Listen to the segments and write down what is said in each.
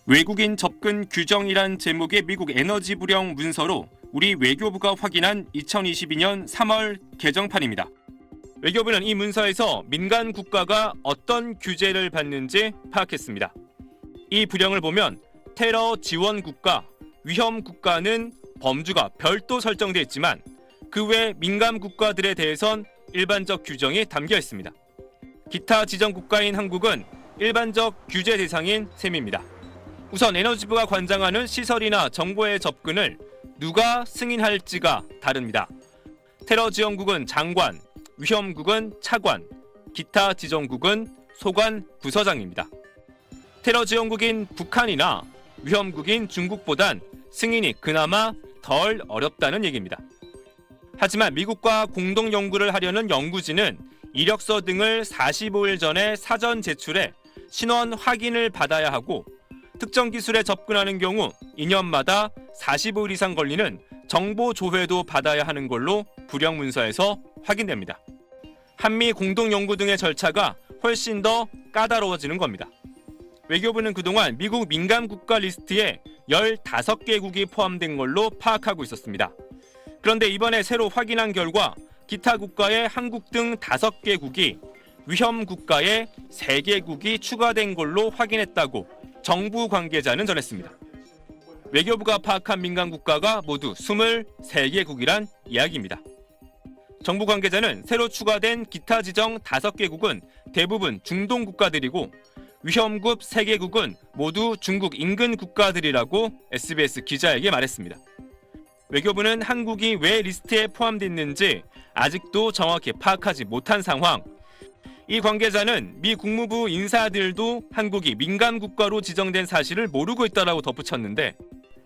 외국인 접근 규정이란 제목의 미국 에너지 부령 문서로 우리 외교부가 확인한 2022년 3월 개정판입니다. 외교부는 이 문서에서 민간 국가가 어떤 규제를 받는지 파악했습니다. 이 부령을 보면 테러 지원 국가, 위험 국가는 범주가 별도 설정되어 있지만 그 외 민간 국가들에 대해선 일반적 규정이 담겨 있습니다. 기타 지정 국가인 한국은 일반적 규제 대상인 셈입니다. 우선 에너지부가 관장하는 시설이나 정보의 접근을 누가 승인할지가 다릅니다. 테러 지원국은 장관, 위험국은 차관, 기타 지정국은 소관 부서장입니다. 테러 지원국인 북한이나 위험국인 중국보단 승인이 그나마 덜 어렵다는 얘기입니다. 하지만 미국과 공동 연구를 하려는 연구진은 이력서 등을 45일 전에 사전 제출해 신원 확인을 받아야 하고 특정 기술에 접근하는 경우 2년마다 45일 이상 걸리는 정보 조회도 받아야 하는 걸로 부령 문서에서 확인됩니다. 한미 공동 연구 등의 절차가 훨씬 더 까다로워지는 겁니다. 외교부는 그동안 미국 민간 국가 리스트에 15개국이 포함된 걸로 파악하고 있었습니다. 그런데 이번에 새로 확인한 결과 기타 국가의 한국 등 5개국이 위험 국가에 3개국이 추가된 걸로 확인했다고 정부 관계자는 전했습니다. 외교부가 파악한 민간 국가가 모두 23개국이란 이야기입니다. 정부 관계자는 새로 추가된 기타 지정 5개국은 대부분 중동 국가들이고 위험국 3개국은 모두 중국 인근 국가들이라고 SBS 기자에게 말했습니다. 외교부는 한국이 왜 리스트에 포함됐는지 아직도 정확히 파악하지 못한 상황. 이 관계자는 미 국무부 인사들도 한국이 민간 국가로 지정된 사실을 모르고 있다라고 덧붙였는데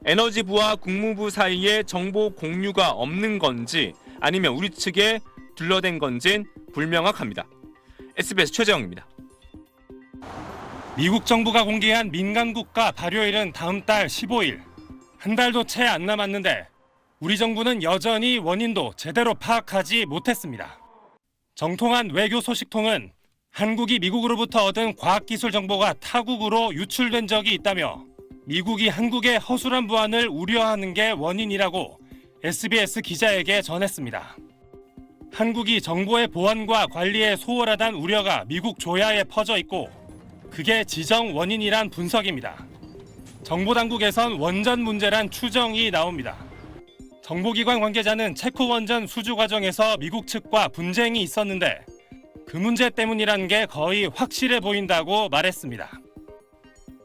에너지부와 국무부 사이에 정보 공유가 없는 건지 아니면 우리 측에 둘러댄 건진 불명확합니다. SBS 최재영입니다. 미국 정부가 공개한 민간 국가 발효일은 다음 달 15일. 한 달도 채 안 남았는데 우리 정부는 여전히 원인도 제대로 파악하지 못했습니다. 정통한 외교 소식통은 한국이 미국으로부터 얻은 과학기술 정보가 타국으로 유출된 적이 있다며 미국이 한국의 허술한 부안을 우려하는 게 원인이라고 SBS 기자에게 전했습니다. 한국이 정보의 보안과 관리에 소홀하다는 우려가 미국 조야에 퍼져 있고 그게 지정 원인이란 분석입니다. 정보당국에선 원전 문제란 추정이 나옵니다. 정보기관 관계자는 체코 원전 수주 과정에서 미국 측과 분쟁이 있었는데 그 문제 때문이라는 게 거의 확실해 보인다고 말했습니다.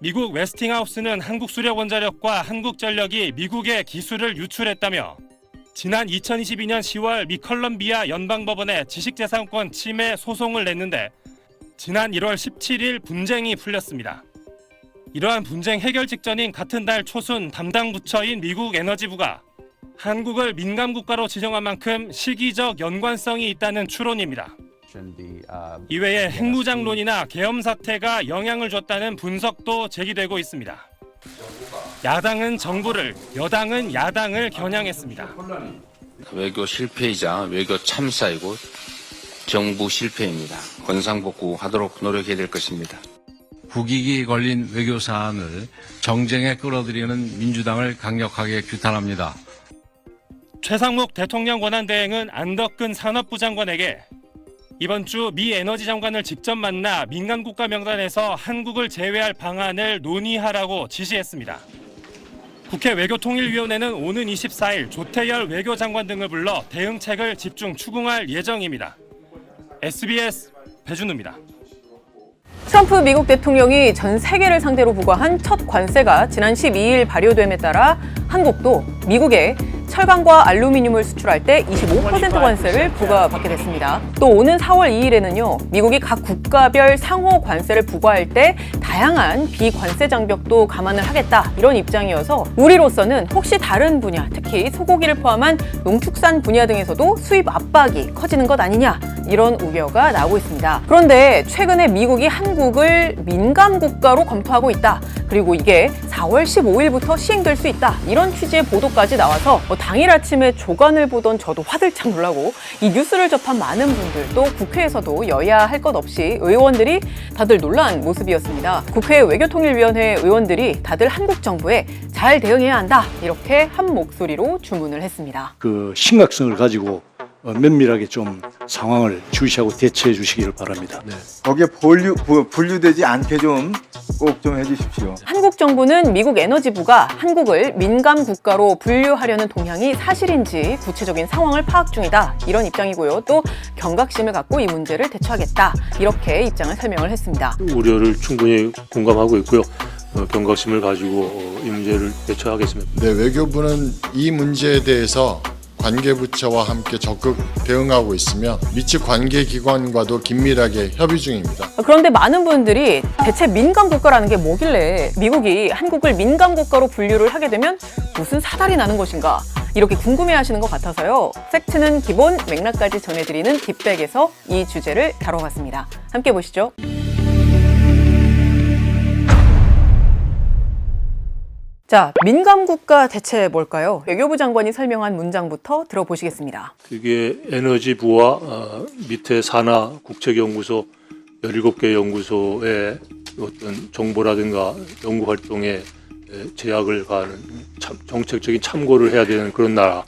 미국 웨스팅하우스는 한국수력원자력과 한국전력이 미국에 기술을 유출했다며 지난 2022년 10월 미 컬럼비아 연방법원에 지식재산권 침해 소송을 냈는데 지난 1월 17일 분쟁이 풀렸습니다. 이러한 분쟁 해결 직전인 같은 달 초순 담당 부처인 미국 에너지부가 한국을 민간 국가로 지정한 만큼 시기적 연관성이 있다는 추론입니다. 이외에 핵무장론이나 계엄 사태가 영향을 줬다는 분석도 제기되고 있습니다. 야당은 정부를, 여당은 야당을 겨냥했습니다. 외교 실패이자 외교 참사이고 정부 실패입니다. 권상복구하도록 노력해야 될 것입니다. 국익이 걸린 외교 사안을 정쟁에 끌어들이는 민주당을 강력하게 규탄합니다. 최상목 대통령 권한대행은 안덕근 산업부 장관에게 이번 주 미 에너지 장관을 직접 만나 민간 국가 명단에서 한국을 제외할 방안을 논의하라고 지시했습니다. 국회 외교통일위원회는 오는 24일 조태열 외교장관 등을 불러 대응책을 집중 추궁할 예정입니다. SBS 배준우입니다. 트럼프 미국 대통령이 전 세계를 상대로 부과한 첫 관세가 지난 12일 발효됨에 따라 한국도 미국에 철강과 알루미늄을 수출할 때 25% 관세를 부과받게 됐습니다. 또 오는 4월 2일에는요, 미국이 각 국가별 상호 관세를 부과할 때 다양한 비관세 장벽도 감안을 하겠다, 이런 입장이어서 우리로서는 혹시 다른 분야, 특히 소고기를 포함한 농축산 분야 등에서도 수입 압박이 커지는 것 아니냐, 이런 우려가 나오고 있습니다. 그런데 최근에 미국이 한국을 민간 국가로 검토하고 있다, 그리고 이게 4월 15일부터 시행될 수 있다, 이런 취지의 보도까지 나와서 당일 아침에 조간을 보던 저도 화들짝 놀라고 이 뉴스를 접한 많은 분들, 또 국회에서도 여야 할 것 없이 의원들이 다들 놀란 모습이었습니다. 국회 외교통일위원회 의원들이 다들 한국 정부에 잘 대응해야 한다 이렇게 한 목소리로 주문을 했습니다. 그 심각성을 가지고 면밀하게 좀 상황을 주시하고 대처해 주시기를 바랍니다. 거기에 분류되지 않게 좀 꼭 좀 해주십시오. 한국 정부는 미국 에너지부가 한국을 민감 국가로 분류하려는 동향이 사실인지 구체적인 상황을 파악 중이다 이런 입장이고요. 또 경각심을 갖고 이 문제를 대처하겠다 이렇게 입장을 설명을 했습니다. 우려를 충분히 공감하고 있고요. 경각심을 가지고 이 문제를 대처하겠습니다. 네, 외교부는 이 문제에 대해서 관계부처와 함께 적극 대응하고 있으며 미측 관계기관과도 긴밀하게 협의 중입니다. 그런데 많은 분들이 대체 민감 국가라는 게 뭐길래 미국이 한국을 민감 국가로 분류를 하게 되면 무슨 사달이 나는 것인가 이렇게 궁금해하시는 것 같아서요. 팩트는 기본, 맥락까지 전해드리는 딥백에서 이 주제를 다뤄봤습니다. 함께 보시죠. 자, 민감 국가 대체 뭘까요? 외교부 장관이 설명한 문장부터 들어보시겠습니다. 그게 에너지부와 밑에 산하 국책연구소 17개 연구소의 어떤 정보라든가 연구 활동에 제약을 가하는 정책적인 참고를 해야 되는 그런 나라로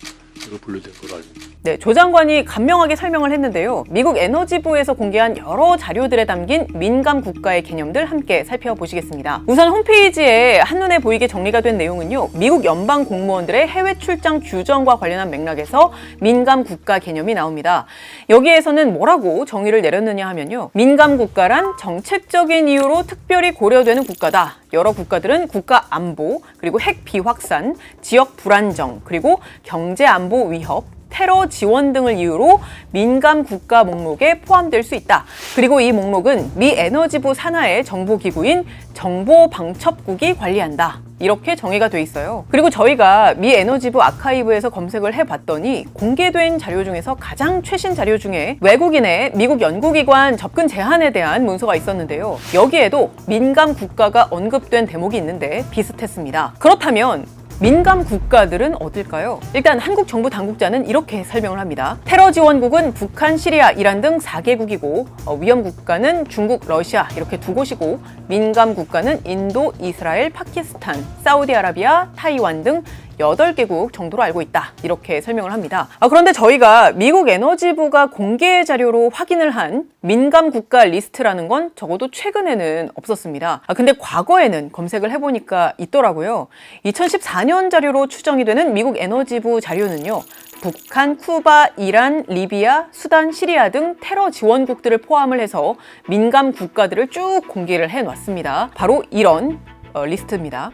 분류된 걸로 알고 있습니다. 네, 조 장관이 간명하게 설명을 했는데요. 미국 에너지부에서 공개한 여러 자료들에 담긴 민감 국가의 개념들 함께 살펴보시겠습니다. 우선 홈페이지에 한눈에 보이게 정리가 된 내용은요. 미국 연방 공무원들의 해외 출장 규정과 관련한 맥락에서 민감 국가 개념이 나옵니다. 여기에서는 뭐라고 정의를 내렸느냐 하면요. 민감 국가란 정책적인 이유로 특별히 고려되는 국가다. 여러 국가들은 국가 안보, 그리고 핵 비확산, 지역 불안정, 그리고 경제 안보 위협, 테러 지원 등을 이유로 민감 국가 목록에 포함될 수 있다. 그리고 이 목록은 미 에너지부 산하의 정보기구인 정보방첩국이 관리한다. 이렇게 정의가 돼 있어요. 그리고 저희가 미 에너지부 아카이브에서 검색을 해봤더니 공개된 자료 중에서 가장 최신 자료 중에 외국인의 미국 연구기관 접근 제한에 대한 문서가 있었는데요. 여기에도 민감 국가가 언급된 대목이 있는데 비슷했습니다. 그렇다면 민감 국가들은 어딜까요? 일단 한국 정부 당국자는 이렇게 설명을 합니다. 테러 지원국은 북한, 시리아, 이란 등 4개국이고 위험 국가는 중국, 러시아 이렇게 두 곳이고 민감 국가는 인도, 이스라엘, 파키스탄, 사우디아라비아, 타이완 등 8개국 정도로 알고 있다. 이렇게 설명을 합니다. 그런데 저희가 미국 에너지부가 공개 자료로 확인을 한 민감 국가 리스트라는 건 적어도 최근에는 없었습니다. 근데 과거에는 검색을 해보니까 있더라고요. 2014년 자료로 추정이 되는 미국 에너지부 자료는요. 북한, 쿠바, 이란, 리비아, 수단, 시리아 등 테러 지원국들을 포함을 해서 민감 국가들을 쭉 공개를 해놨습니다. 바로 이런 리스트입니다.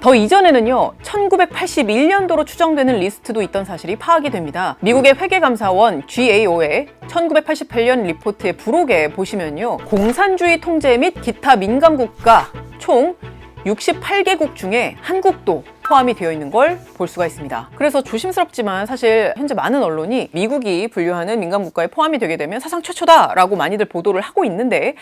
더 이전에는요, 1981년도로 추정되는 리스트도 있던 사실이 파악이 됩니다. 미국의 회계감사원 GAO의 1988년 리포트의 부록에 보시면요, 공산주의 통제 및 기타 민감국가 총 68개국 중에 한국도 포함이 되어 있는 걸 볼 수가 있습니다. 그래서 조심스럽지만 사실 현재 많은 언론이 미국이 분류하는 민감국가에 포함이 되게 되면 사상 최초다라고 많이들 보도를 하고 있는데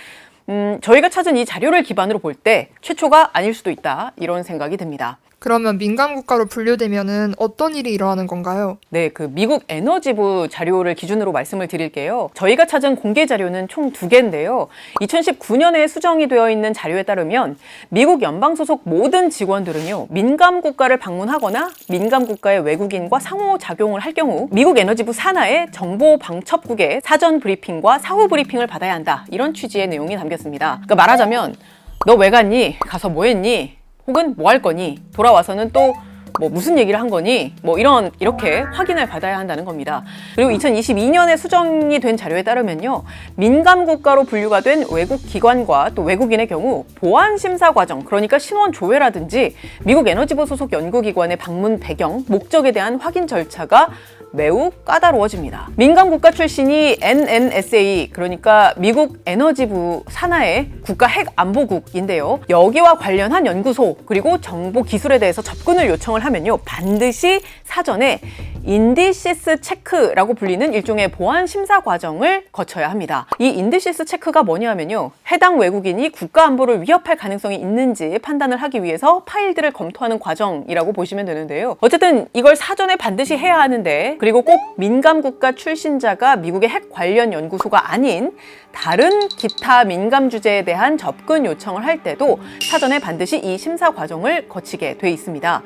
저희가 찾은 이 자료를 기반으로 볼 때 최초가 아닐 수도 있다 이런 생각이 듭니다. 그러면 민감 국가로 분류되면은 어떤 일이 일어나는 건가요? 네, 그 미국 에너지부 자료를 기준으로 말씀을 드릴게요. 저희가 찾은 공개 자료는 총 2개인데요. 2019년에 수정이 되어 있는 자료에 따르면 미국 연방 소속 모든 직원들은요, 민감 국가를 방문하거나 민감 국가의 외국인과 상호작용을 할 경우 미국 에너지부 산하의 정보방첩국의 사전 브리핑과 사후 브리핑을 받아야 한다. 이런 취지의 내용이 담겼습니다. 그러니까 말하자면 너 왜 갔니? 가서 뭐 했니? 혹은 뭐 할 거니? 돌아와서는 또 뭐 무슨 얘기를 한 거니? 뭐 이렇게 확인을 받아야 한다는 겁니다. 그리고 2022년에 수정이 된 자료에 따르면요, 민감 국가로 분류가 된 외국 기관과 또 외국인의 경우 보안 심사 과정, 그러니까 신원 조회라든지 미국 에너지부 소속 연구기관의 방문 배경, 목적에 대한 확인 절차가 매우 까다로워집니다. 민감 국가 출신이 NNSA, 그러니까 미국 에너지부 산하의 국가 핵안보국인데요. 여기와 관련한 연구소 그리고 정보 기술에 대해서 접근을 요청을 하면요, 반드시 사전에 인디시스 체크라고 불리는 일종의 보안 심사 과정을 거쳐야 합니다. 이 인디시스 체크가 뭐냐면요, 해당 외국인이 국가 안보를 위협할 가능성이 있는지 판단을 하기 위해서 파일들을 검토하는 과정이라고 보시면 되는데요. 어쨌든 이걸 사전에 반드시 해야 하는데 그리고 꼭 민감국가 출신자가 미국의 핵 관련 연구소가 아닌 다른 기타 민감 주제에 대한 접근 요청을 할 때도 사전에 반드시 이 심사 과정을 거치게 돼 있습니다.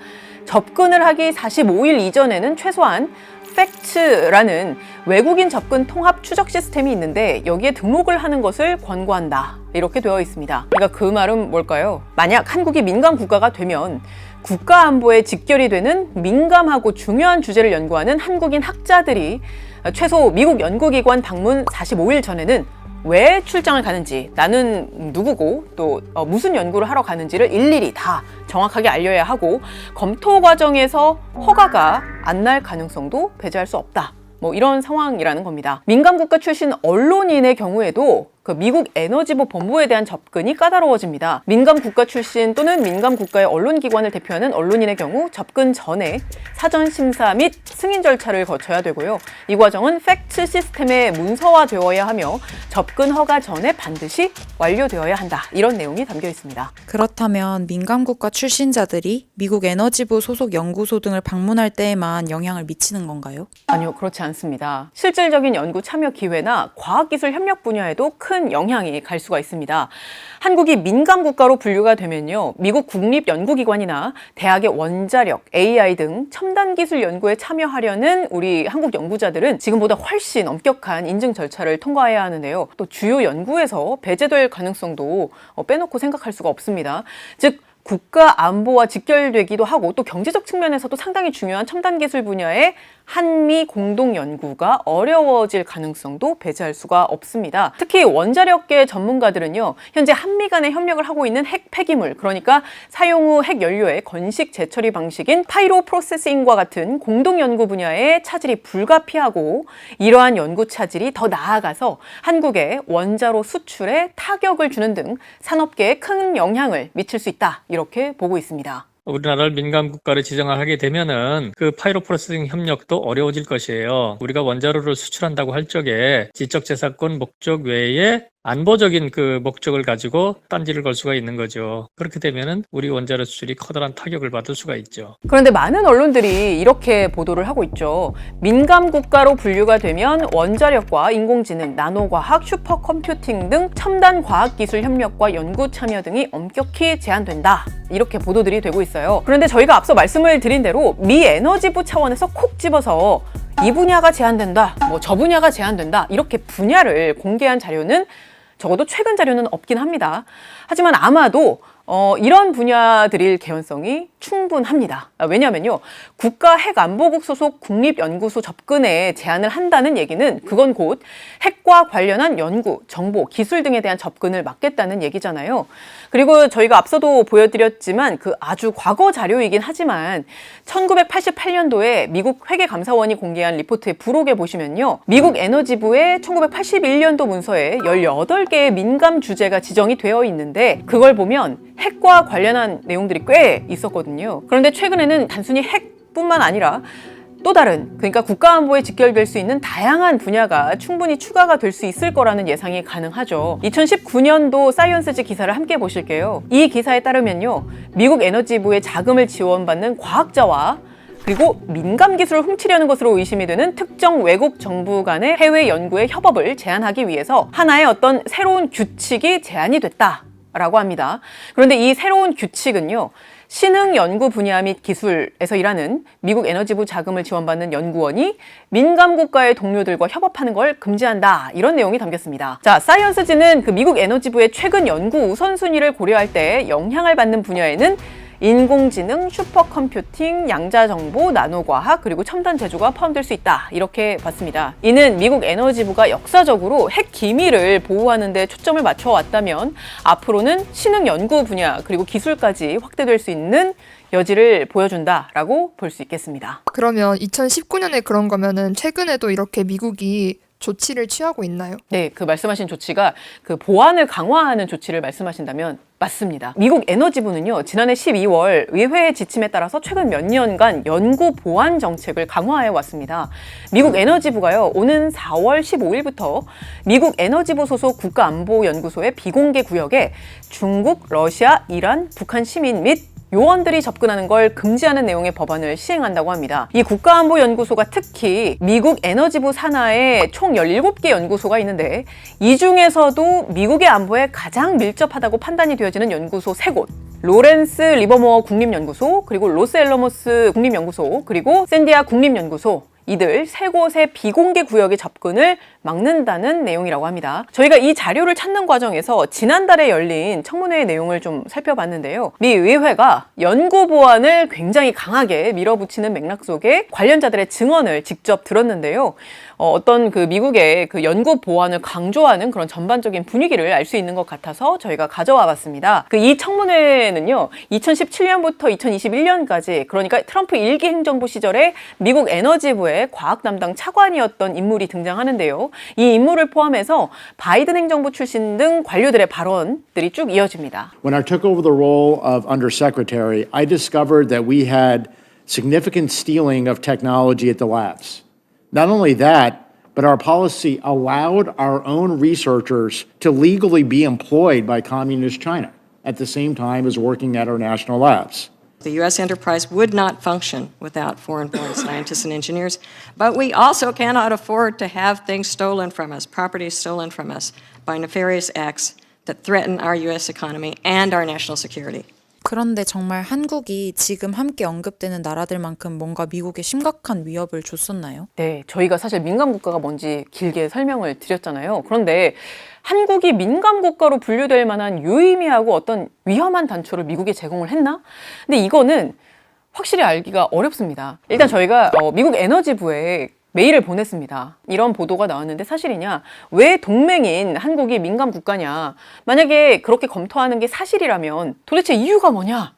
접근을 하기 45일 이전에는 최소한 팩트라는 외국인 접근 통합 추적 시스템이 있는데 여기에 등록을 하는 것을 권고한다. 이렇게 되어 있습니다. 그러니까 그 말은 뭘까요? 만약 한국이 민감 국가가 되면 국가 안보에 직결이 되는 민감하고 중요한 주제를 연구하는 한국인 학자들이 최소 미국 연구기관 방문 45일 전에는 왜 출장을 가는지, 나는 누구고 또 무슨 연구를 하러 가는지를 일일이 다 정확하게 알려야 하고 검토 과정에서 허가가 안 날 가능성도 배제할 수 없다. 뭐 이런 상황이라는 겁니다. 민감국가 출신 언론인의 경우에도 그 미국 에너지부 본부에 대한 접근이 까다로워집니다. 민감국가 출신 또는 민감국가의 언론기관을 대표하는 언론인의 경우 접근 전에 사전 심사 및 승인 절차를 거쳐야 되고요. 이 과정은 팩트 시스템에 문서화되어야 하며 접근 허가 전에 반드시 완료되어야 한다. 이런 내용이 담겨 있습니다. 그렇다면 민감국가 출신자들이 미국 에너지부 소속 연구소 등을 방문할 때에만 영향을 미치는 건가요? 아니요, 그렇지 않습니다. 실질적인 연구 참여 기회나 과학기술 협력 분야에도 큰 영향이 갈 수가 있습니다. 한국이 민감 국가로 분류가 되면요, 미국 국립연구기관이나 대학의 원자력, AI 등 첨단 기술 연구에 참여하려는 우리 한국 연구자들은 지금보다 훨씬 엄격한 인증 절차를 통과해야 하는데요. 또 주요 연구에서 배제될 가능성도 빼놓고 생각할 수가 없습니다. 즉 국가 안보와 직결되기도 하고 또 경제적 측면에서도 상당히 중요한 첨단 기술 분야의 한미 공동 연구가 어려워질 가능성도 배제할 수가 없습니다. 특히 원자력계 전문가들은요, 현재 한미 간의 협력을 하고 있는 핵 폐기물, 그러니까 사용 후 핵 연료의 건식 재처리 방식인 파이로 프로세싱과 같은 공동 연구 분야의 차질이 불가피하고 이러한 연구 차질이 더 나아가서 한국의 원자로 수출에 타격을 주는 등 산업계에 큰 영향을 미칠 수 있다. 이렇게 보고 있습니다. 우리나라를 민감 국가를 지정을 하게 되면은 그 파이로 프로세싱 협력도 어려워질 것이에요. 우리가 원자로를 수출한다고 할 적에 지적재산권 목적 외에 안보적인 그 목적을 가지고 딴지를 걸 수가 있는 거죠. 그렇게 되면은 우리 원자로 수출이 커다란 타격을 받을 수가 있죠. 그런데 많은 언론들이 이렇게 보도를 하고 있죠. 민감 국가로 분류가 되면 원자력과 인공지능, 나노과학, 슈퍼컴퓨팅 등 첨단 과학기술 협력과 연구 참여 등이 엄격히 제한된다. 이렇게 보도들이 되고 있어요. 그런데 저희가 앞서 말씀을 드린 대로 미 에너지부 차원에서 콕 집어서 이 분야가 제한된다, 뭐 저 분야가 제한된다, 이렇게 분야를 공개한 자료는 적어도 최근 자료는 없긴 합니다. 하지만 아마도 이런 분야들일 개연성이 충분합니다. 왜냐하면요, 국가핵안보국 소속 국립연구소 접근에 제한을 한다는 얘기는 그건 곧 핵과 관련한 연구, 정보, 기술 등에 대한 접근을 막겠다는 얘기잖아요. 그리고 저희가 앞서도 보여드렸지만 그 아주 과거 자료이긴 하지만 1988년도에 미국 회계감사원이 공개한 리포트의 부록에 보시면요, 미국 에너지부의 1981년도 문서에 18개의 민감 주제가 지정이 되어 있는데 그걸 보면 핵과 관련한 내용들이 꽤 있었거든요. 그런데 최근에는 단순히 핵뿐만 아니라 또 다른, 그러니까 국가안보에 직결될 수 있는 다양한 분야가 충분히 추가가 될 수 있을 거라는 예상이 가능하죠. 2019년도 사이언스지 기사를 함께 보실게요. 이 기사에 따르면요, 미국 에너지부의 자금을 지원받는 과학자와 그리고 민감 기술을 훔치려는 것으로 의심이 되는 특정 외국 정부 간의 해외 연구의 협업을 제한하기 위해서 하나의 어떤 새로운 규칙이 제안이 됐다라고 합니다. 그런데 이 새로운 규칙은요, 신흥 연구 분야 및 기술에서 일하는 미국 에너지부 자금을 지원받는 연구원이 민감 국가의 동료들과 협업하는 걸 금지한다, 이런 내용이 담겼습니다. 자, 사이언스지는 그 미국 에너지부의 최근 연구 우선순위를 고려할 때 영향을 받는 분야에는 인공지능, 슈퍼컴퓨팅, 양자정보, 나노과학, 그리고 첨단 제조가 포함될 수 있다, 이렇게 봤습니다. 이는 미국 에너지부가 역사적으로 핵 기밀을 보호하는 데 초점을 맞춰왔다면 앞으로는 신흥 연구 분야 그리고 기술까지 확대될 수 있는 여지를 보여준다라고 볼 수 있겠습니다. 그러면 2019년에 그런 거면은 최근에도 이렇게 미국이 조치를 취하고 있나요? 네, 그 말씀하신 조치가 그 보안을 강화하는 조치를 말씀하신다면 맞습니다. 미국 에너지부는요, 지난해 12월 의회의 지침에 따라서 최근 몇 년간 연구 보안 정책을 강화해 왔습니다. 미국 에너지부가요, 오는 4월 15일부터 미국 에너지부 소속 국가안보연구소의 비공개 구역에 중국, 러시아, 이란, 북한 시민 및 요원들이 접근하는 걸 금지하는 내용의 법안을 시행한다고 합니다. 이 국가안보연구소가 특히 미국 에너지부 산하에 총 17개 연구소가 있는데 이 중에서도 미국의 안보에 가장 밀접하다고 판단이 되어지는 연구소 3곳, 로렌스 리버모어 국립연구소, 그리고 로스앨러모스 국립연구소, 그리고 샌디아 국립연구소, 이들 3곳의 비공개 구역의 접근을 막는다는 내용이라고 합니다. 저희가 이 자료를 찾는 과정에서 지난달에 열린 청문회의 내용을 좀 살펴봤는데요. 미 의회가 연구 보안을 굉장히 강하게 밀어붙이는 맥락 속에 관련자들의 증언을 직접 들었는데요. 어떤 그 미국의 그 연구 보안을 강조하는 그런 전반적인 분위기를 알 수 있는 것 같아서 저희가 가져와 봤습니다. 이 청문회는요, 2017년부터 2021년까지, 그러니까 트럼프 1기 행정부 시절에 미국 에너지부의 과학 담당 차관이었던 인물이 등장하는데요. 이 인물을 포함해서 바이든 행정부 출신 등 관료들의 발언들이 쭉 이어집니다. When I took over the role of undersecretary, I discovered that we had significant stealing of technology at the labs. Not only that, but our policy allowed our own researchers to legally be employed by Communist China at the same time as working at our national labs. The U.S. enterprise would not function without foreign-born scientists and engineers, but we also cannot afford to have things stolen from us, property stolen from us by nefarious acts that threaten our U.S. economy and our national security. 그런데 정말 한국이 지금 함께 언급되는 나라들만큼 뭔가 미국에 심각한 위협을 줬었나요? 네, 저희가 사실 민감 국가가 뭔지 길게 설명을 드렸잖아요. 그런데 한국이 민감 국가로 분류될 만한 유의미하고 어떤 위험한 단초를 미국에 제공을 했나? 근데 이거는 확실히 알기가 어렵습니다. 일단 저희가 미국 에너지부에 메일을 보냈습니다. 이런 보도가 나왔는데 사실이냐? 왜 동맹인 한국이 민감 국가냐? 만약에 그렇게 검토하는 게 사실이라면 도대체 이유가 뭐냐?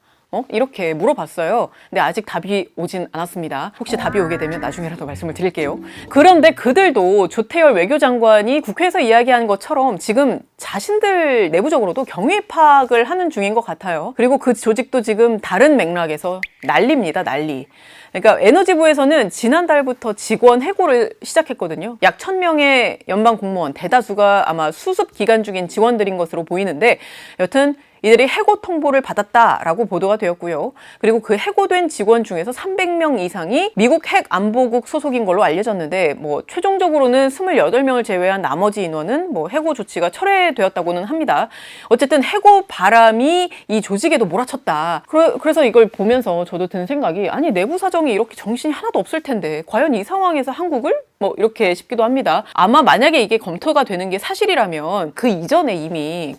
이렇게 물어봤어요. 근데 아직 답이 오진 않았습니다. 혹시 답이 오게 되면 나중에라도 말씀을 드릴게요. 그런데 그들도 조태열 외교장관이 국회에서 이야기한 것처럼 지금 자신들 내부적으로도 경위 파악을 하는 중인 것 같아요. 그리고 그 조직도 지금 다른 맥락에서 난리입니다. 난리. 그러니까 에너지부에서는 지난달부터 직원 해고를 시작했거든요. 약 1000명의 연방 공무원, 대다수가 아마 수습 기간 중인 직원들인 것으로 보이는데 여튼 이들이 해고 통보를 받았다라고 보도가 되었고요. 그리고 그 해고된 직원 중에서 300명 이상이 미국 핵안보국 소속인 걸로 알려졌는데 최종적으로는 28명을 제외한 나머지 인원은 해고 조치가 철회되었다고는 합니다. 어쨌든 해고 바람이 이 조직에도 몰아쳤다. 그래서 이걸 보면서 저도 드는 생각이 아니 내부 사정이 이렇게 정신이 하나도 없을 텐데 과연 이 상황에서 한국을? 이렇게 싶기도 합니다. 아마 만약에 이게 검토가 되는 게 사실이라면 그 이전에 이미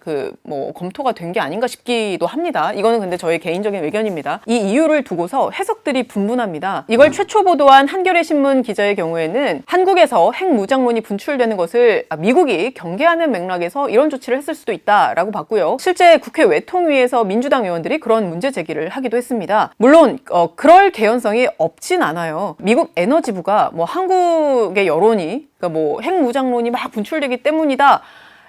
검토가 된 게 아닌가 싶기도 합니다. 이거는 근데 저의 개인적인 의견입니다. 이 이유를 두고서 해석들이 분분합니다. 이걸 최초 보도한 한겨레 신문 기자의 경우에는 한국에서 핵 무장론이 분출되는 것을 미국이 경계하는 맥락에서 이런 조치를 했을 수도 있다라고 봤고요. 실제 국회 외통위에서 민주당 의원들이 그런 문제 제기를 하기도 했습니다. 물론 그럴 개연성이 없진 않아요. 미국 에너지부가 한국의 여론이 핵 무장론이 막 분출되기 때문이다.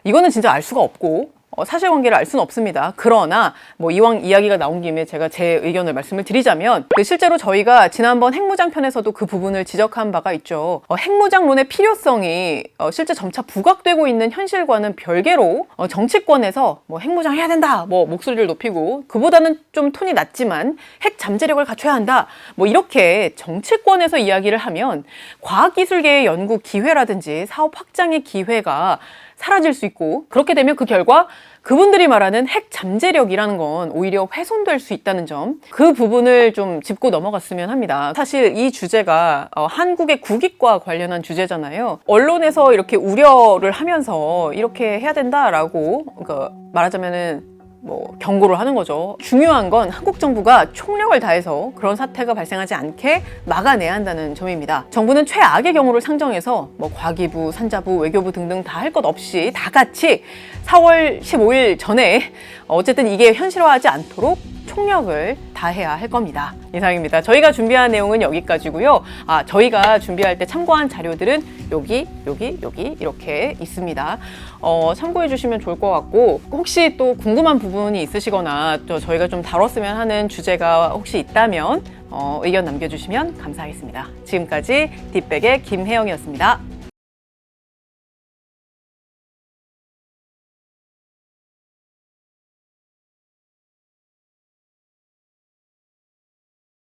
이거는 진짜 알 수가 없고 사실관계를 알 수는 없습니다. 그러나 이왕 이야기가 나온 김에 제가 제 의견을 말씀을 드리자면 실제로 저희가 지난번 핵무장 편에서도 그 부분을 지적한 바가 있죠. 핵무장론의 필요성이 실제 점차 부각되고 있는 현실과는 별개로 정치권에서 핵무장 해야 된다 목소리를 높이고 그보다는 좀 톤이 낮지만 핵 잠재력을 갖춰야 한다 이렇게 정치권에서 이야기를 하면 과학기술계의 연구 기회라든지 사업 확장의 기회가 사라질 수 있고 그렇게 되면 그 결과 그분들이 말하는 핵 잠재력이라는 건 오히려 훼손될 수 있다는 점, 그 부분을 좀 짚고 넘어갔으면 합니다. 사실 이 주제가 한국의 국익과 관련한 주제잖아요. 언론에서 이렇게 우려를 하면서 이렇게 해야 된다라고 말하자면은 경고를 하는 거죠. 중요한 건 한국 정부가 총력을 다해서 그런 사태가 발생하지 않게 막아내야 한다는 점입니다. 정부는 최악의 경우를 상정해서 과기부, 산자부, 외교부 등등 다 할 것 없이 다 같이 4월 15일 전에 어쨌든 이게 현실화하지 않도록 총력을 다해야 할 겁니다. 이상입니다. 저희가 준비한 내용은 여기까지고요. 저희가 준비할 때 참고한 자료들은 여기 이렇게 있습니다. 참고해 주시면 좋을 것 같고 혹시 또 궁금한 부분이 있으시거나 또 저희가 좀 다뤘으면 하는 주제가 혹시 있다면 의견 남겨주시면 감사하겠습니다. 지금까지 딥백의 김혜영이었습니다.